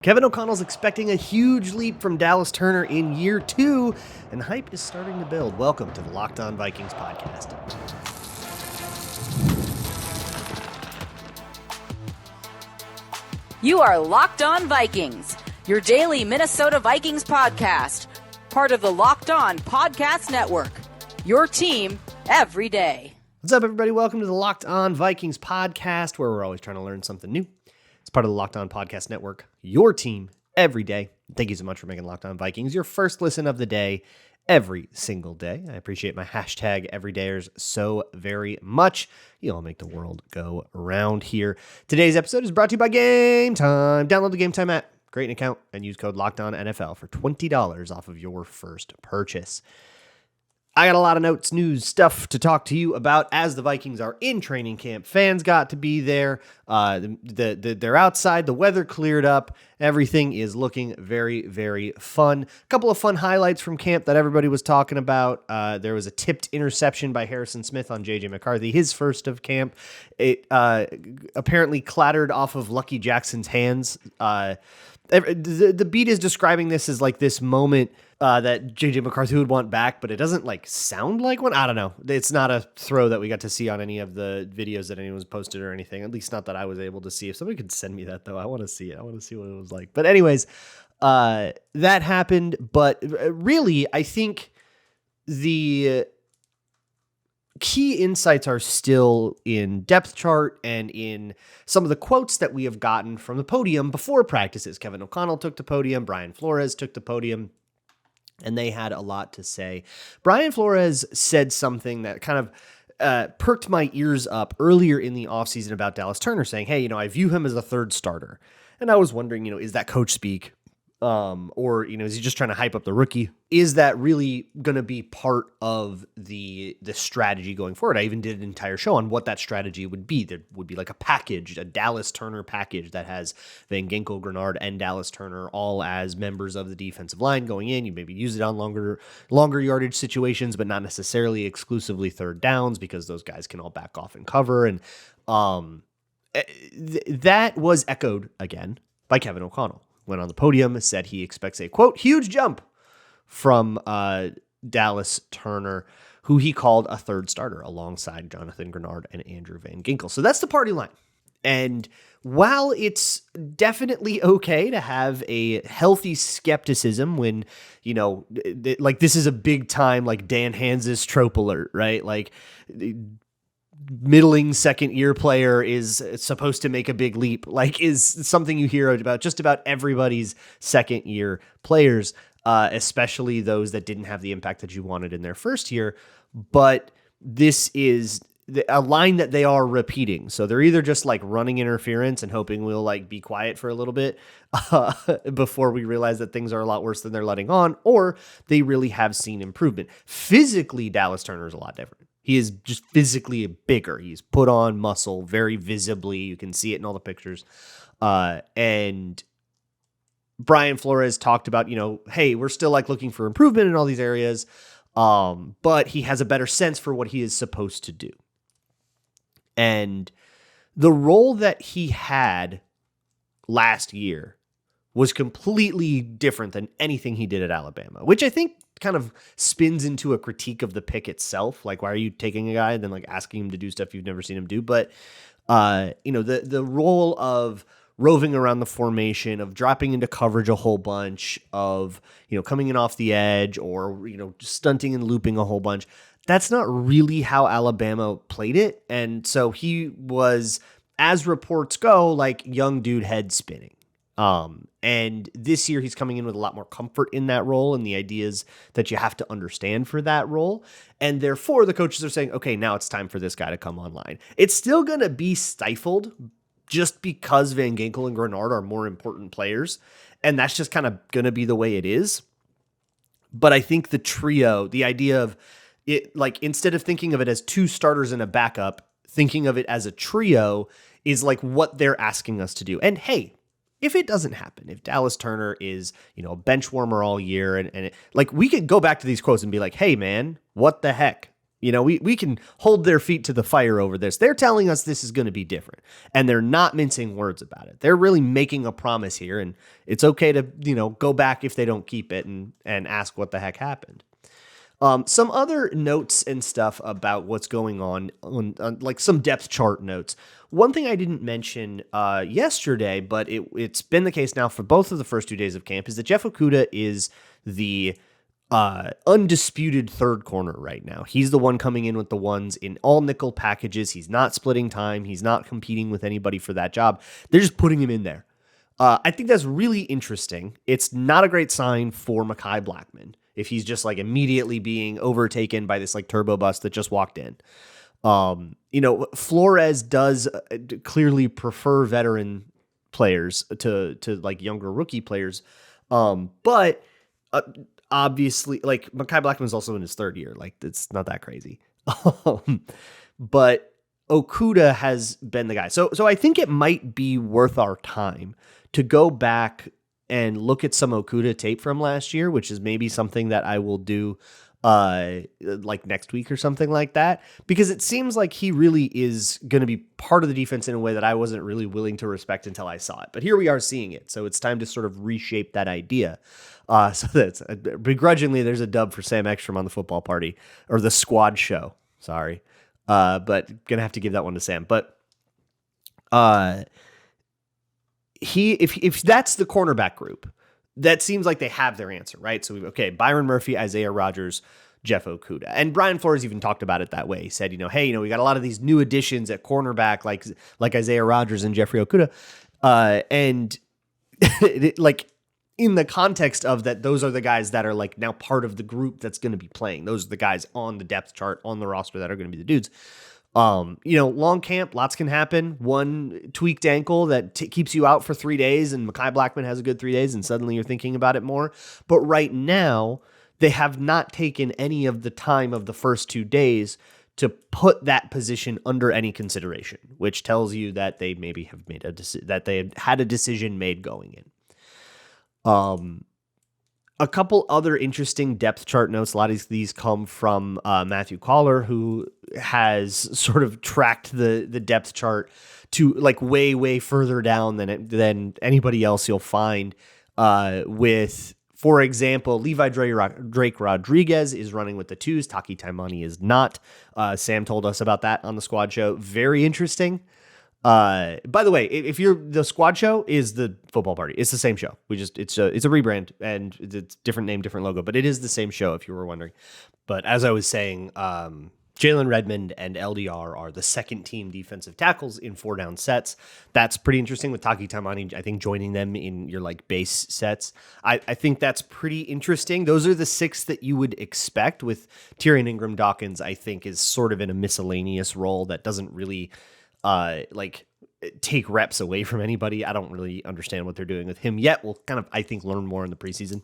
Kevin O'Connell's expecting a huge leap from Dallas Turner in year 2, and hype is starting to build. Welcome to the Locked On Vikings podcast. You are Locked On Vikings, your daily Minnesota Vikings podcast, part of the Locked On Podcast Network, your team every day. What's up, everybody? Welcome to the Locked On Vikings podcast, where we're always trying to learn something new. It's part of the Locked On Podcast Network, your team every day. Thank you so much for making Locked On Vikings your first listen of the day every single day. I appreciate my hashtag everydayers so very much. You all make the world go around here. Today's episode is brought to you by Gametime. Download the Gametime app, create an account, and use code LOCKEDONNFL for $20 off of your first purchase. I got a lot of notes, news, stuff to talk to you about as the Vikings are in training camp. Fans got to be there. They're outside. The weather cleared up. Everything is looking very, very fun. A couple of fun highlights from camp that everybody was talking about. There was a tipped interception by Harrison Smith on J.J. McCarthy, his first of camp. It apparently clattered off of Lucky Jackson's hands. The beat is describing this as like this moment that J.J. McCarthy would want back, but it doesn't like sound like one. I don't know. It's not a throw that we got to see on any of the videos that anyone's posted or anything, at least not that I was able to see. If somebody could send me that, though, I want to see it. I want to see what it was like. But anyways, that happened. But really, I think the key insights are still in depth chart and in some of the quotes that we have gotten from the podium before practices. Kevin O'Connell took the podium. Brian Flores took the podium. And they had a lot to say. Brian Flores said something that kind of perked my ears up earlier in the offseason about Dallas Turner, saying, hey, I view him as a third starter. And I was wondering, is that coach speak? Or, is he just trying to hype up the rookie? Is that really going to be part of the strategy going forward? I even did an entire show on what that strategy would be. There would be like a package, a Dallas Turner package that has Van Ginkel, Grenard, and Dallas Turner all as members of the defensive line going in. You maybe use it on longer yardage situations, but not necessarily exclusively third downs because those guys can all back off and cover. And that was echoed again by Kevin O'Connell. Went on the podium, said he expects a, quote, huge jump from Dallas Turner, who he called a third starter alongside Jonathan Grenard and Andrew Van Ginkel. So that's the party line. And while it's definitely okay to have a healthy skepticism when, like this is a big time, like Dan Hans's trope alert, right? Like middling second year player is supposed to make a big leap, like is something you hear about just about everybody's second year players, especially those that didn't have the impact that you wanted in their first year. But this is a line that they are repeating. So they're either just like running interference and hoping we'll like be quiet for a little bit before we realize that things are a lot worse than they're letting on, or they really have seen improvement. Physically, Dallas Turner is a lot different. He is just physically bigger. He's put on muscle very visibly. You can see it in all the pictures. And Brian Flores talked about, hey, we're still like looking for improvement in all these areas. But he has a better sense for what he is supposed to do. And the role that he had last year was completely different than anything he did at Alabama, which I think kind of spins into a critique of the pick itself. Like, why are you taking a guy and then like asking him to do stuff you've never seen him do? But, the role of roving around the formation, of dropping into coverage a whole bunch, of, coming in off the edge or, stunting and looping a whole bunch. That's not really how Alabama played it. And so he was, as reports go, like young dude head spinning. And this year he's coming in with a lot more comfort in that role and the ideas that you have to understand for that role. And therefore the coaches are saying, okay, now it's time for this guy to come online. It's still going to be stifled just because Van Ginkel and Grenard are more important players. And that's just kind of going to be the way it is. But I think the trio, the idea of it, like instead of thinking of it as two starters and a backup, thinking of it as a trio is like what they're asking us to do. And hey, if it doesn't happen, if Dallas Turner is, a bench warmer all year, and like we could go back to these quotes and be like, hey man, what the heck? We can hold their feet to the fire over this. They're telling us this is going to be different, and they're not mincing words about it. They're really making a promise here, and it's okay to, go back if they don't keep it and ask what the heck happened. Some other notes and stuff about what's going on like some depth chart notes. One thing I didn't mention yesterday, but it's been the case now for both of the first 2 days of camp, is that Jeff Okudah is the undisputed third corner right now. He's the one coming in with the ones in all nickel packages. He's not splitting time. He's not competing with anybody for that job. They're just putting him in there. I think that's really interesting. It's not a great sign for Mekhi Blackmon if he's just like immediately being overtaken by this like turbo bus that just walked in. Flores does clearly prefer veteran players to like younger rookie players. But obviously, like, Mekhi Blackmon's also in his third year. Like, it's not that crazy. But Okudah has been the guy. So I think it might be worth our time to go back and look at some Okudah tape from last year, which is maybe something that I will do like next week or something like that, because it seems like he really is going to be part of the defense in a way that I wasn't really willing to respect until I saw it. But here we are seeing it. So it's time to sort of reshape that idea. So that's begrudgingly, there's a dub for Sam Ekstrom on the football party, or the squad show. Sorry. But gonna have to give that one to Sam. But if that's the cornerback group, that seems like they have their answer, right? So Byron Murphy, Isaiah Rodgers, Jeff Okudah. And Brian Flores even talked about it that way. He said, hey, we got a lot of these new additions at cornerback, like Isaiah Rodgers and Jeffrey Okudah. And like, in the context of that, those are the guys that are like now part of the group that's going to be playing. Those are the guys on the depth chart on the roster that are going to be the dudes. Long camp, lots can happen. One tweaked ankle that keeps you out for 3 days, and Mekhi Blackmon has a good 3 days, and suddenly you're thinking about it more. But right now, they have not taken any of the time of the first 2 days to put that position under any consideration, which tells you that they maybe have made that they had a decision made going in. A couple other interesting depth chart notes. A lot of these come from Matthew Collar, who has sort of tracked the depth chart to like way, way further down than anybody else you'll find. With, for example, Levi Drake Rodriguez is running with the 2s. Taki Taimani is not. Sam told us about that on the squad show. Very interesting. By the way, if the squad show is the football party, it's the same show. It's a rebrand, and it's different name, different logo, but it is the same show if you were wondering. But as I was saying, Jalen Redmond and LDR are the second team defensive tackles in 4-down sets. That's pretty interesting with Taki Taimani, I think, joining them in your like base sets. I think that's pretty interesting. Those are the 6 that you would expect. With Tyrion Ingram Dawkins, I think, is sort of in a miscellaneous role that doesn't really take reps away from anybody. I don't really understand what they're doing with him yet. We'll kind of, I think, learn more in the preseason.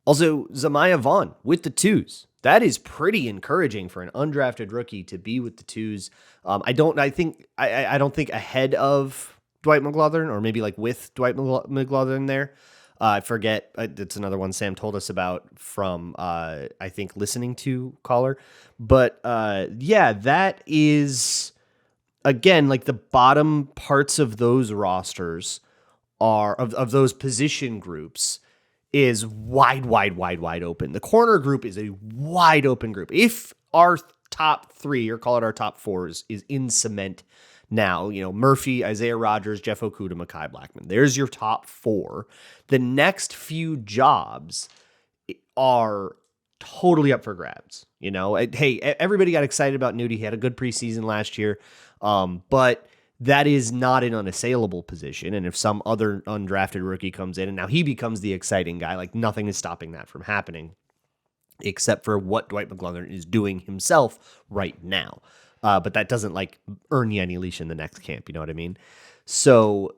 Also, Zamiah Vaughn with the 2s. That is pretty encouraging for an undrafted rookie to be with the 2s. I don't think ahead of Dwight McGlothern, or maybe like with Dwight McGlothern there. I forget. It's another one Sam told us about from, I think, listening to Caller. But that is, again, like the bottom parts of those rosters are of those position groups is wide open. The corner group is a wide open group. If our top 3, or call it our top 4, is in cement now, Murphy, Isaiah Rodgers, Jeff Okudah, Mekhi Blackmon, there's your top 4. The next few jobs are totally up for grabs. Hey, everybody got excited about Nudie. He had a good preseason last year. But that is not an unassailable position. And if some other undrafted rookie comes in and now he becomes the exciting guy, like, nothing is stopping that from happening, except for what Dwight McGlothern is doing himself right now. But that doesn't like earn you any leash in the next camp. You know what I mean? So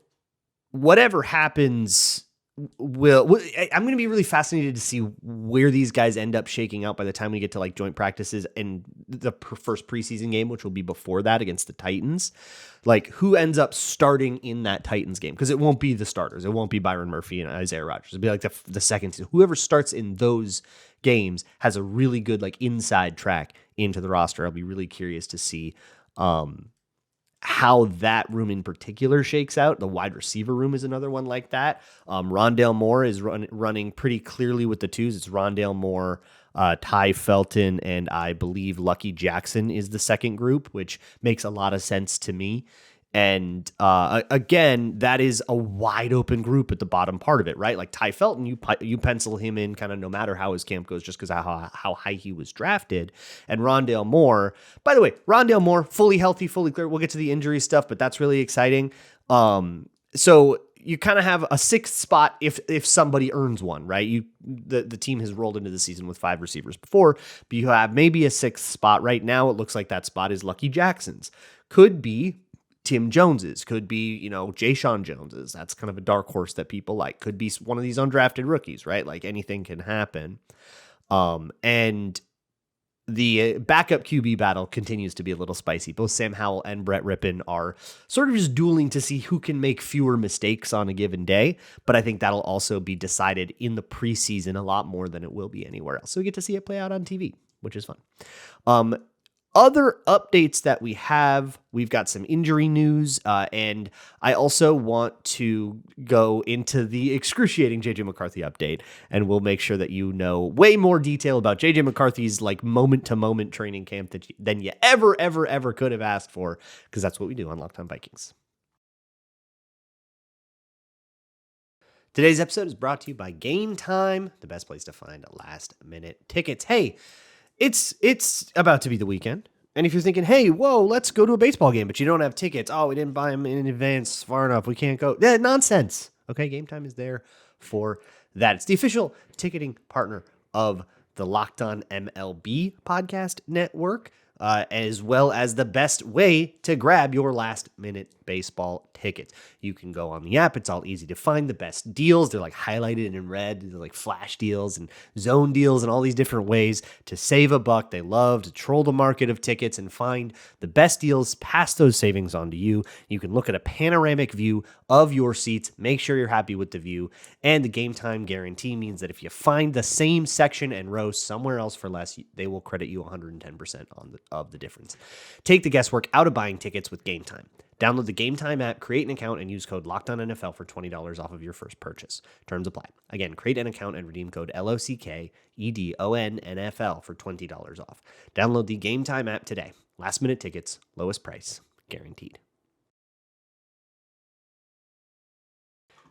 whatever happens I'm going to be really fascinated to see where these guys end up shaking out by the time we get to like joint practices and the first preseason game, which will be before that against the Titans. Like who ends up starting in that Titans game? Because it won't be the starters. It won't be Byron Murphy and Isaiah Rodgers. It'll be like the second season. Whoever starts in those games has a really good like inside track into the roster. I'll be really curious to see how that room in particular shakes out. The wide receiver room is another one like that. Rondale Moore is running pretty clearly with the twos. It's Rondale Moore, Ty Felton, and I believe Lucky Jackson is the second group, which makes a lot of sense to me. And again, that is a wide open group at the bottom part of it, right? Like Ty Felton, you pencil him in kind of no matter how his camp goes, just because how high he was drafted. And Rondale Moore, by the way, Rondale Moore, fully healthy, fully clear. We'll get to the injury stuff, but that's really exciting. So you kind of have a sixth spot if somebody earns one, right? The team has rolled into the season with 5 receivers before, but you have maybe a sixth spot. Right now, it looks like that spot is Lucky Jackson's. Could be Tim Jones's, could be, Jayshon Jones's. That's kind of a dark horse that people like. Could be one of these undrafted rookies, right? Like anything can happen. And the backup QB battle continues to be a little spicy. Both Sam Howell and Brett Rippon are sort of just dueling to see who can make fewer mistakes on a given day. But I think that'll also be decided in the preseason a lot more than it will be anywhere else. So we get to see it play out on TV, which is fun. Other updates that we've got some injury news, and I also want to go into the excruciating JJ McCarthy update, and we'll make sure that you know way more detail about JJ McCarthy's like moment-to-moment training camp than you ever could have asked for, because that's what we do on Locked On Vikings. Today's episode is brought to you by Gametime, the best place to find last-minute tickets. Hey, it's about to be the weekend. And if you're thinking, hey, whoa, let's go to a baseball game, but you don't have tickets. Oh, we didn't buy them in advance far enough. We can't go. Nonsense. Okay, Gametime is there for that. It's the official ticketing partner of the Locked On MLB podcast network, as well as the best way to grab your last-minute baseball tickets. You can go on the app. It's all easy to find the best deals. They're like highlighted in red. They're like flash deals and zone deals and all these different ways to save a buck. They love to troll the market of tickets and find the best deals, pass those savings on to you. You can look at a panoramic view of your seats, make sure you're happy with the view, and the Gametime guarantee means that if you find the same section and row somewhere else for less, they will credit you 110% of the difference. Take the guesswork out of buying tickets with Gametime. Download the Gametime app, create an account, and use code LOCKEDONNFL for $20 off of your first purchase. Terms apply. Again, create an account and redeem code LOCKEDONNFL for $20 off. Download the Gametime app today. Last minute tickets, lowest price, guaranteed.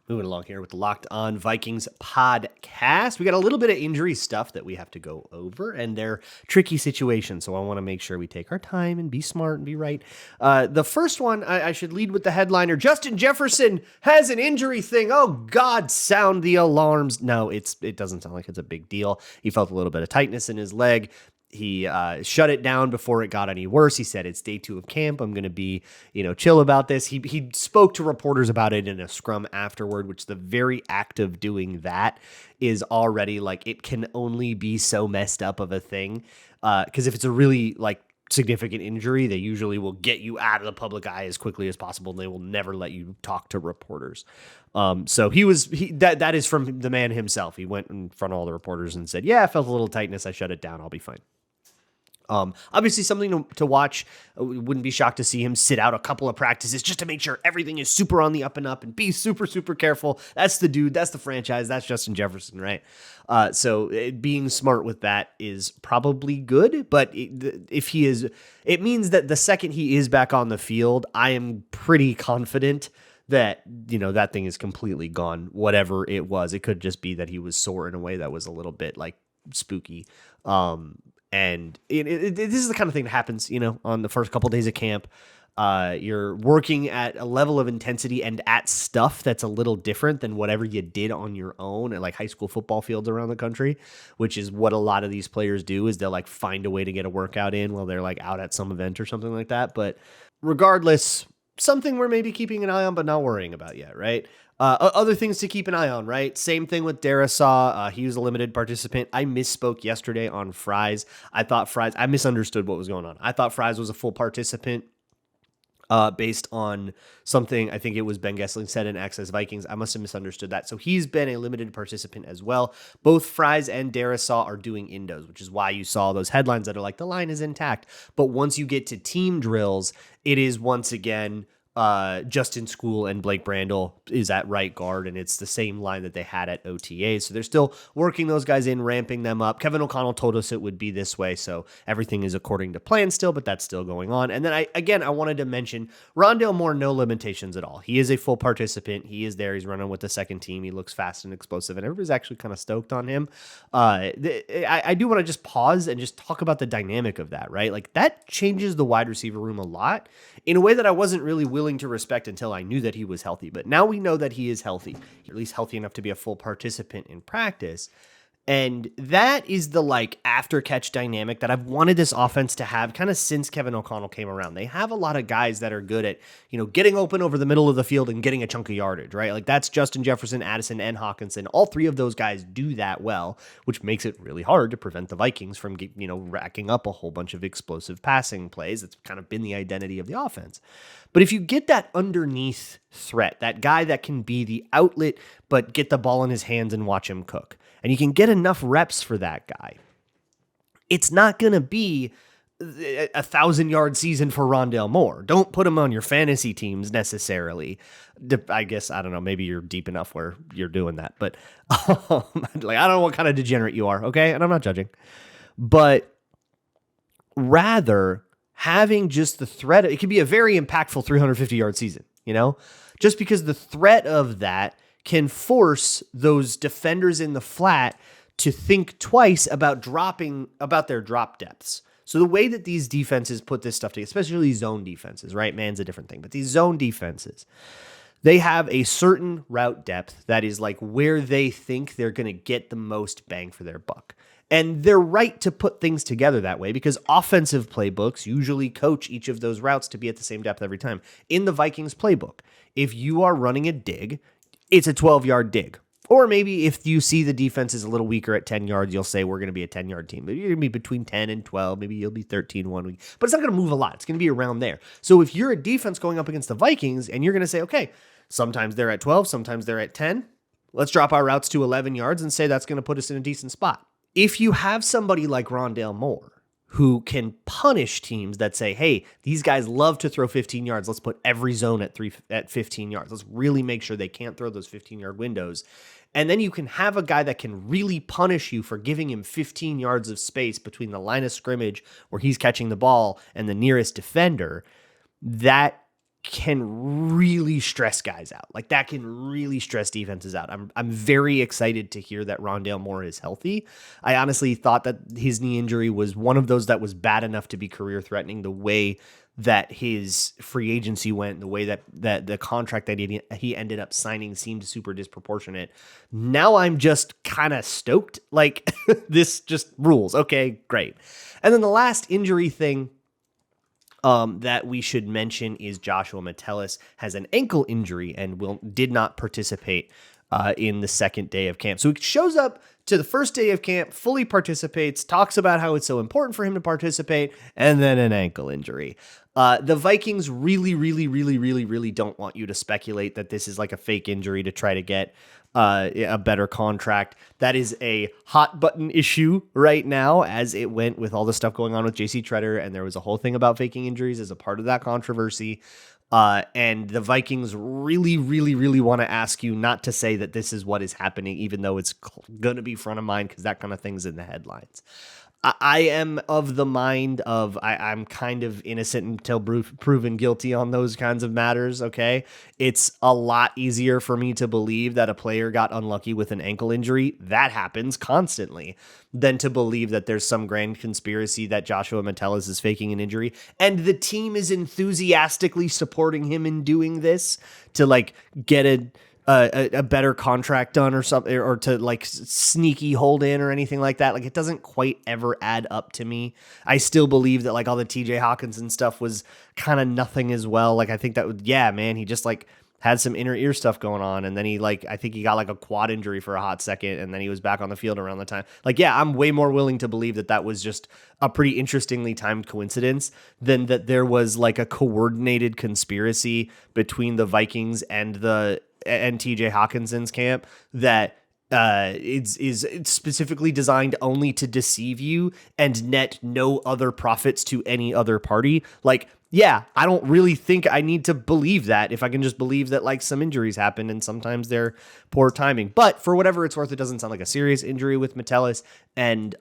Moving along here with the Locked On Vikings podcast. We got a little bit of injury stuff that we have to go over, and they're tricky situations, so I want to make sure we take our time and be smart and be right. The first one, I should lead with the headliner. Justin Jefferson has an injury thing. Oh, God, sound the alarms. No, it doesn't sound like it's a big deal. He felt a little bit of tightness in his leg. He shut it down before it got any worse. He said, it's day 2 of camp. I'm going to be, chill about this. He spoke to reporters about it in a scrum afterward, which the very act of doing that is already like, it can only be so messed up of a thing. Because if it's a really like significant injury, they usually will get you out of the public eye as quickly as possible, and they will never let you talk to reporters. So that is from the man himself. He went in front of all the reporters and said, yeah, I felt a little tightness. I shut it down. I'll be fine. Obviously something to watch. Wouldn't be shocked to see him sit out a couple of practices just to make sure everything is super on the up and up, and be super, super careful. That's the dude. That's the franchise. That's Justin Jefferson, right? So being smart with that is probably good, but if he is, it means that the second he is back on the field, I am pretty confident that, that thing is completely gone, whatever it was. It could just be that he was sore in a way that was a little bit like spooky. And this is the kind of thing that happens, on the first couple of days of camp. You're working at a level of intensity and at stuff that's a little different than whatever you did on your own at like high school football fields around the country, which is what a lot of these players do, is they'll like find a way to get a workout in while they're like out at some event or something like that. But regardless, something we're maybe keeping an eye on but not worrying about yet, right? Other things to keep an eye on, right? Same thing with Darasaw. He was a limited participant. I misspoke yesterday on Fries. I misunderstood what was going on. I thought Fries was a full participant based on something I think it was Ben Gessling said in Access Vikings. I must have misunderstood that. So he's been a limited participant as well. Both Fries and Darasaw are doing Indos, which is why you saw those headlines that are like, the line is intact. But once you get to team drills, it is once again Justin School and Blake Brandel is at right guard, and it's the same line that they had at OTA. So they're still working those guys in, ramping them up. Kevin O'Connell told us it would be this way, so everything is according to plan still, but that's still going on. And then I wanted to mention Rondale Moore, no limitations at all. He is a full participant. He is there. He's running with the second team. He looks fast and explosive, and everybody's actually kind of stoked on him. I do want to just pause and just talk about the dynamic of that, right? Like, that changes the wide receiver room a lot in a way that I wasn't really willing to respect until I knew that he was healthy. But now we know that he is healthy, or at least healthy enough to be a full participant in practice. And that is the after catch dynamic that I've wanted this offense to have kind of since Kevin O'Connell came around. They have a lot of guys that are good at, getting open over the middle of the field and getting a chunk of yardage, right? Like, that's Justin Jefferson, Addison, and Hawkinson. All three of those guys do that well, which makes it really hard to prevent the Vikings from, racking up a whole bunch of explosive passing plays. That's kind of been the identity of the offense. But if you get that underneath threat, that guy that can be the outlet, but get the ball in his hands and watch him cook, and you can get enough reps for that guy, it's not going to be a 1,000-yard season for Rondale Moore. Don't put him on your fantasy teams necessarily. I guess, I don't know, maybe you're deep enough where you're doing that. But I don't know what kind of degenerate you are, okay? And I'm not judging. But rather, having just the threat, it could be a very impactful 350-yard season, just because the threat of that can force those defenders in the flat to think twice about their drop depths. So the way that these defenses put this stuff together, especially zone defenses, right? Man's a different thing, but these zone defenses, they have a certain route depth that is like where they think they're going to get the most bang for their buck. And they're right to put things together that way because offensive playbooks usually coach each of those routes to be at the same depth every time. In the Vikings playbook, if you are running a dig, it's a 12-yard dig. Or maybe if you see the defense is a little weaker at 10 yards, you'll say we're going to be a 10-yard team. Maybe you're going to be between 10 and 12. Maybe you'll be 13 one week. But it's not going to move a lot. It's going to be around there. So if you're a defense going up against the Vikings and you're going to say, okay, sometimes they're at 12, sometimes they're at 10. Let's drop our routes to 11 yards and say that's going to put us in a decent spot. If you have somebody like Rondale Moore who can punish teams that say, hey, these guys love to throw 15 yards. Let's put every zone at 15 yards. Let's really make sure they can't throw those 15-yard windows. And then you can have a guy that can really punish you for giving him 15 yards of space between the line of scrimmage where he's catching the ball and the nearest defender. That can really stress guys out. Like, that can really stress defenses out. I'm very excited to hear that Rondale Moore is healthy. I honestly thought that his knee injury was one of those that was bad enough to be career threatening, the way that his free agency went, the way that the contract that he ended up signing seemed super disproportionate. Now I'm just kind of stoked. Like, this just rules. Okay, great. And then the last injury thing that we should mention is Joshua Metellus has an ankle injury and did not participate in the second day of camp. So he shows up to the first day of camp, fully participates, talks about how it's so important for him to participate, and then an ankle injury. The Vikings really don't want you to speculate that this is like a fake injury to try to get a better contract. That is a hot button issue right now, as it went with all the stuff going on with JC Treader, and there was a whole thing about faking injuries as a part of that controversy. And the Vikings really want to ask you not to say that this is what is happening, even though it's going to be front of mind, because that kind of thing's in the headlines. I am of the mind of I'm kind of innocent until proven guilty on those kinds of matters, okay? It's a lot easier for me to believe that a player got unlucky with an ankle injury. That happens constantly, than to believe that there's some grand conspiracy that Joshua Metellus is faking an injury. And the team is enthusiastically supporting him in doing this to like get a better contract done or something, or to like sneaky hold in or anything like that. Like, it doesn't quite ever add up to me. I still believe that like all the TJ Hawkinson stuff was kind of nothing as well. Like, I think that would, yeah, man, he just like had some inner ear stuff going on. And then I think he got like a quad injury for a hot second. And then he was back on the field around the time. Like, yeah, I'm way more willing to believe that was just a pretty interestingly timed coincidence than that there was like a coordinated conspiracy between the Vikings and TJ Hawkinson's camp that is specifically designed only to deceive you and net no other profits to any other party. Like, yeah, I don't really think I need to believe that if I can just believe that like some injuries happen and sometimes they're poor timing. But for whatever it's worth, it doesn't sound like a serious injury with Metellus, and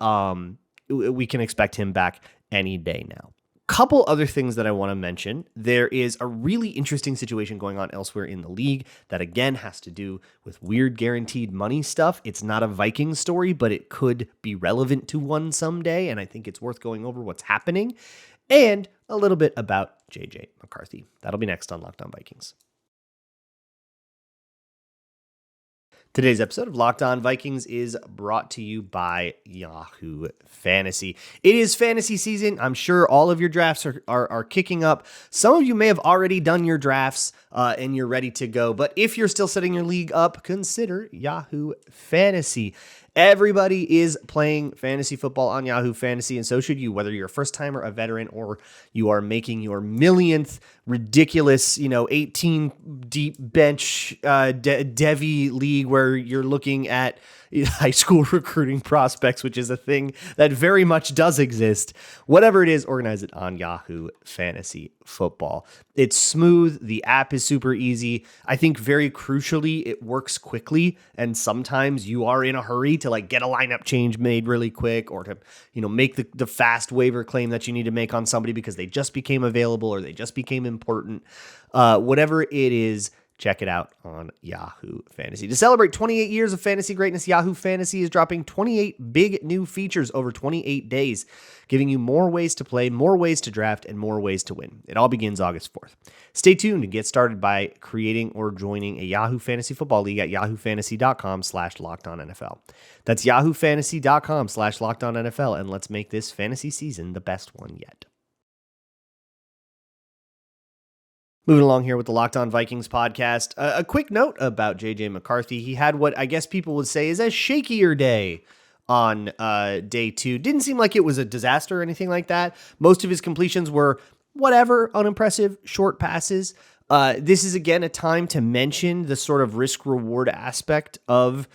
we can expect him back any day now. Couple other things that I want to mention. There is a really interesting situation going on elsewhere in the league that again has to do with weird guaranteed money stuff. It's not a Vikings story, but it could be relevant to one someday, and I think it's worth going over what's happening and a little bit about JJ McCarthy. That'll be next on Locked On Vikings. Today's episode of Locked On Vikings is brought to you by Yahoo Fantasy. It is fantasy season. I'm sure all of your drafts are kicking up. Some of you may have already done your drafts and you're ready to go. But if you're still setting your league up, consider Yahoo Fantasy. Everybody is playing fantasy football on Yahoo Fantasy, and so should you, whether you're a first-timer, a veteran, or you are making your millionth ridiculous, 18-deep bench Devy league where you're looking at high school recruiting prospects, which is a thing that very much does exist. Whatever it is, organize it on Yahoo Fantasy Football. It's smooth. The app is super easy. I think very crucially, it works quickly. And sometimes you are in a hurry to like get a lineup change made really quick, or to, make the fast waiver claim that you need to make on somebody because they just became available or they just became important. Whatever it is, check it out on Yahoo Fantasy. To celebrate 28 years of fantasy greatness, Yahoo Fantasy is dropping 28 big new features over 28 days, giving you more ways to play, more ways to draft, and more ways to win. It all begins August 4th. Stay tuned and get started by creating or joining a Yahoo Fantasy Football League at yahoofantasy.com/LockedOnNFL. That's yahoofantasy.com/LockedOnNFL, and let's make this fantasy season the best one yet. Moving along here with the Locked On Vikings podcast, a quick note about JJ McCarthy. He had what I guess people would say is a shakier day on day 2. Didn't seem like it was a disaster or anything like that. Most of his completions were whatever, unimpressive, short passes. This is, again, a time to mention the sort of risk-reward aspect of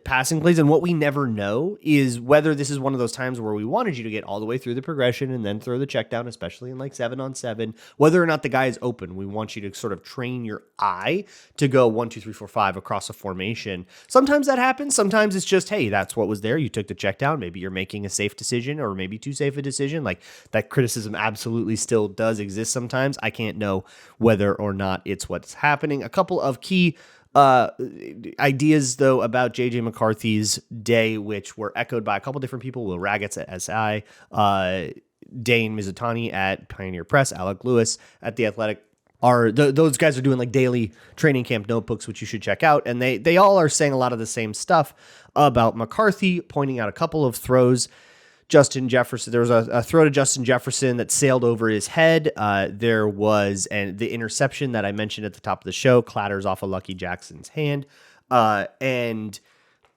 passing plays. And what we never know is whether this is one of those times where we wanted you to get all the way through the progression and then throw the check down, especially in like 7-on-7, whether or not the guy is open. We want you to sort of train your eye to go 1, 2, 3, 4, 5 across a formation. Sometimes that happens. Sometimes it's just, hey, that's what was there. You took the check down. Maybe you're making a safe decision, or maybe too safe a decision. Like, that criticism absolutely still does exist sometimes. I can't know whether or not it's what's happening. A couple of key ideas, though, about JJ McCarthy's day, which were echoed by a couple different people: Will Ragatz at SI, Dane Mizutani at Pioneer Press, Alec Lewis at The Athletic. Those guys are doing like daily training camp notebooks, which you should check out. And they all are saying a lot of the same stuff about McCarthy, pointing out a couple of throws. Justin Jefferson, there was a throw to Justin Jefferson that sailed over his head. There was the interception that I mentioned at the top of the show, clatters off of Lucky Jackson's hand. And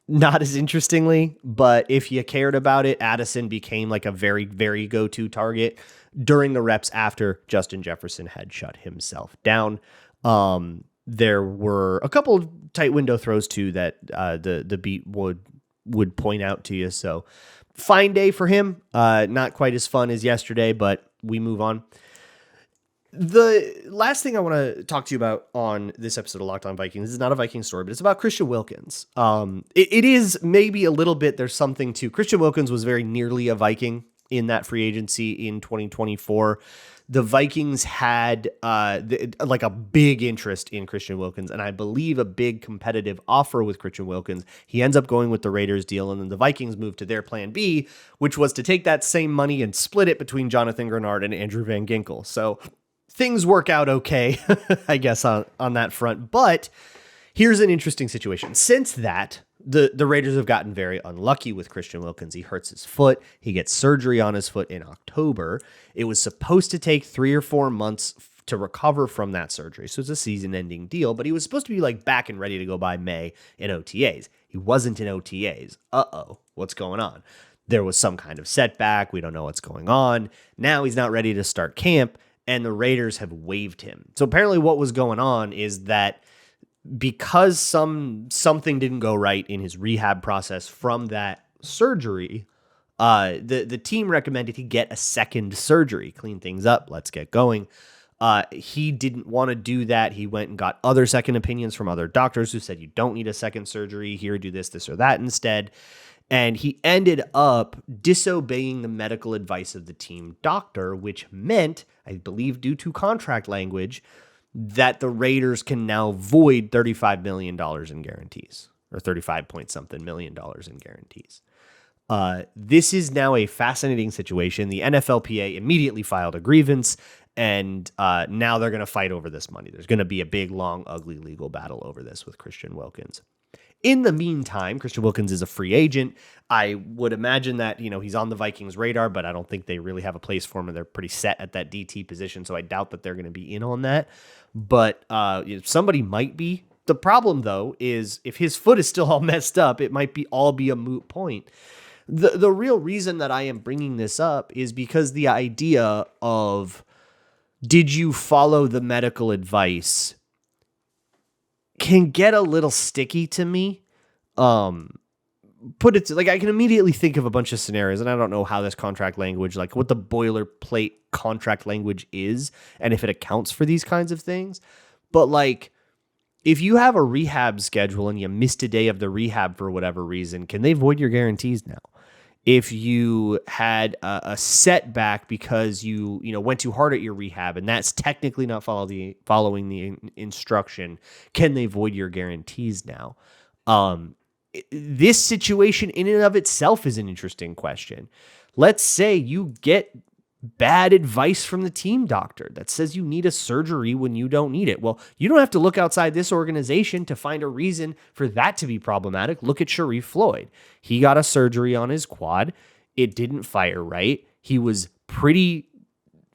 not as interestingly, but if you cared about it, Addison became like a very, very go-to target during the reps after Justin Jefferson had shut himself down. There were a couple of tight window throws too that the beat would point out to you. So fine day for him. Not quite as fun as yesterday, but we move on. The last thing I want to talk to you about on this episode of Locked On Vikings is not a Viking story, but it's about Christian Wilkins. It is maybe a little bit, there's something to Christian Wilkins was very nearly a Viking in that free agency in 2024. The Vikings had like a big interest in Christian Wilkins, and I believe a big competitive offer with Christian Wilkins. He ends up going with the Raiders deal, and then the Vikings moved to their plan B, which was to take that same money and split it between Jonathan Grenard and Andrew Van Ginkel. So things work out okay, I guess, on that front. But here's an interesting situation. Since that, the Raiders have gotten very unlucky with Christian Wilkins. He hurts his foot. He gets surgery on his foot in October. It was supposed to take 3 or 4 months to recover from that surgery. So it's a season-ending deal, but he was supposed to be like back and ready to go by May in OTAs. He wasn't in OTAs. What's going on? There was some kind of setback. We don't know what's going on. Now he's not ready to start camp, and the Raiders have waived him. So apparently what was going on is that because something didn't go right in his rehab process from that surgery, the team recommended he get a second surgery, clean things up, let's get going. He didn't want to do that. He went and got other second opinions from other doctors who said, you don't need a second surgery here, do this or that instead. And he ended up disobeying the medical advice of the team doctor, which meant, I believe due to contract language, that the Raiders can now void $35 million in guarantees, or 35 point something million dollars in guarantees. This is now a fascinating situation. The NFLPA immediately filed a grievance, and now they're going to fight over this money. There's going to be a big, long, ugly legal battle over this with Christian Wilkins. In the meantime, Christian Wilkins is a free agent. I would imagine that, he's on the Vikings radar, but I don't think they really have a place for him. They're pretty set at that DT position, so I doubt that they're going to be in on that. But somebody might be. The problem, though, is if his foot is still all messed up, it might be a moot point. The real reason that I am bringing this up is because the idea of, did you follow the medical advice, can get a little sticky to me. Put it to, I can immediately think of a bunch of scenarios, and I don't know how this contract language, what the boilerplate contract language is, and if it accounts for these kinds of things. But if you have a rehab schedule and you missed a day of the rehab for whatever reason, can they void your guarantees now? If you had a setback because you went too hard at your rehab and that's technically not following the instruction, can they void your guarantees now? This situation in and of itself is an interesting question. Let's say you get bad advice from the team doctor that says you need a surgery when you don't need it. Well, you don't have to look outside this organization to find a reason for that to be problematic. Look at Sharif Floyd. He got a surgery on his quad. It didn't fire right. He was pretty...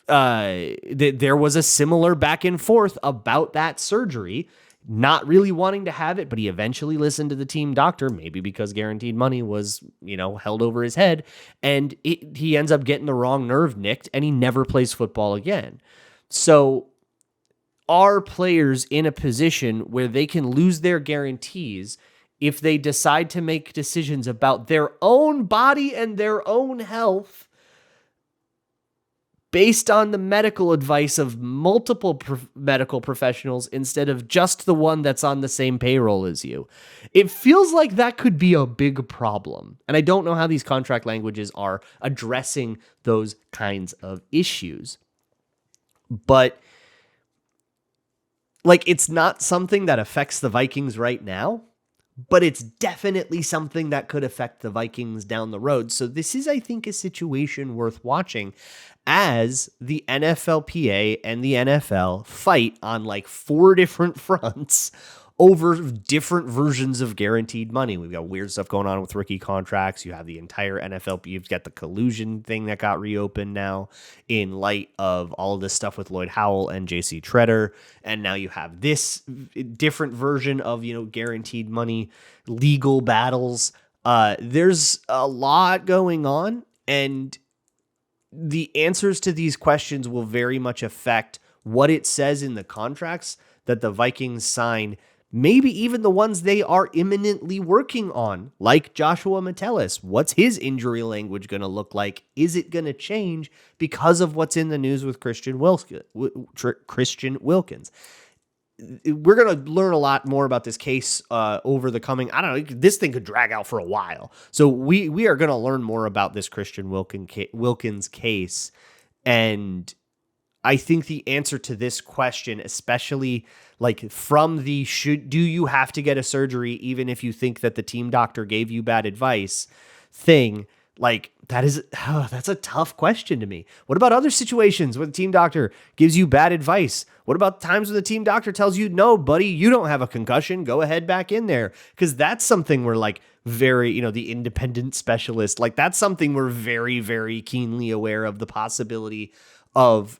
there was a similar back and forth about that surgery, not really wanting to have it, but he eventually listened to the team doctor, maybe because guaranteed money was, held over his head, and he ends up getting the wrong nerve nicked, and he never plays football again. So are players in a position where they can lose their guarantees if they decide to make decisions about their own body and their own health based on the medical advice of multiple medical professionals instead of just the one that's on the same payroll as you? It feels like that could be a big problem. And I don't know how these contract languages are addressing those kinds of issues. But it's not something that affects the Vikings right now, but it's definitely something that could affect the Vikings down the road. So this is, I think, a situation worth watching as the NFLPA and the NFL fight on 4 different fronts over different versions of guaranteed money. We've got weird stuff going on with rookie contracts. You have the entire NFL. You've got the collusion thing that got reopened now in light of all of this stuff with Lloyd Howell and JC Treader. And now you have this different version of, guaranteed money, legal battles. There's a lot going on, and the answers to these questions will very much affect what it says in the contracts that the Vikings sign, maybe even the ones they are imminently working on, like Joshua Metellus. What's his injury language going to look like? Is it going to change because of what's in the news with Christian Wilkins? We're going to learn a lot more about this case over the coming, this thing could drag out for a while. So we are going to learn more about this Christian Wilkins case. And I think the answer to this question, especially from the do you have to get a surgery even if you think that the team doctor gave you bad advice thing, that's a tough question to me. What about other situations where the team doctor gives you bad advice? What about times when the team doctor tells you, no, buddy, you don't have a concussion, go ahead back in there? Because that's something we're very, the independent specialist, that's something we're very, very keenly aware of the possibility of,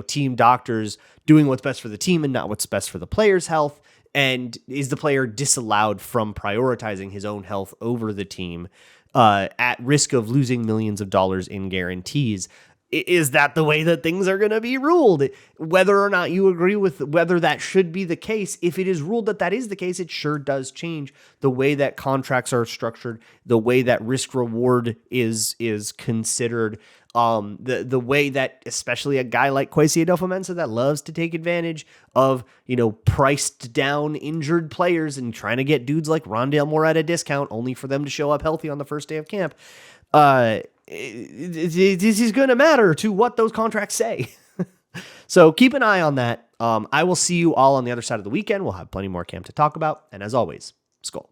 team doctors doing what's best for the team and not what's best for the player's health? And is the player disallowed from prioritizing his own health over the team at risk of losing millions of dollars in guarantees? Is that the way that things are going to be ruled? Whether or not you agree with whether that should be the case, if it is ruled that that is the case, it sure does change the way that contracts are structured, the way that risk reward is considered, the way that especially a guy like Kwesi Adolfo-Mensah that loves to take advantage of, priced down injured players and trying to get dudes like Rondale Moore at a discount only for them to show up healthy on the first day of camp. This is going to matter to what those contracts say. So keep an eye on that. I will see you all on the other side of the weekend. We'll have plenty more camp to talk about. And as always, Skol.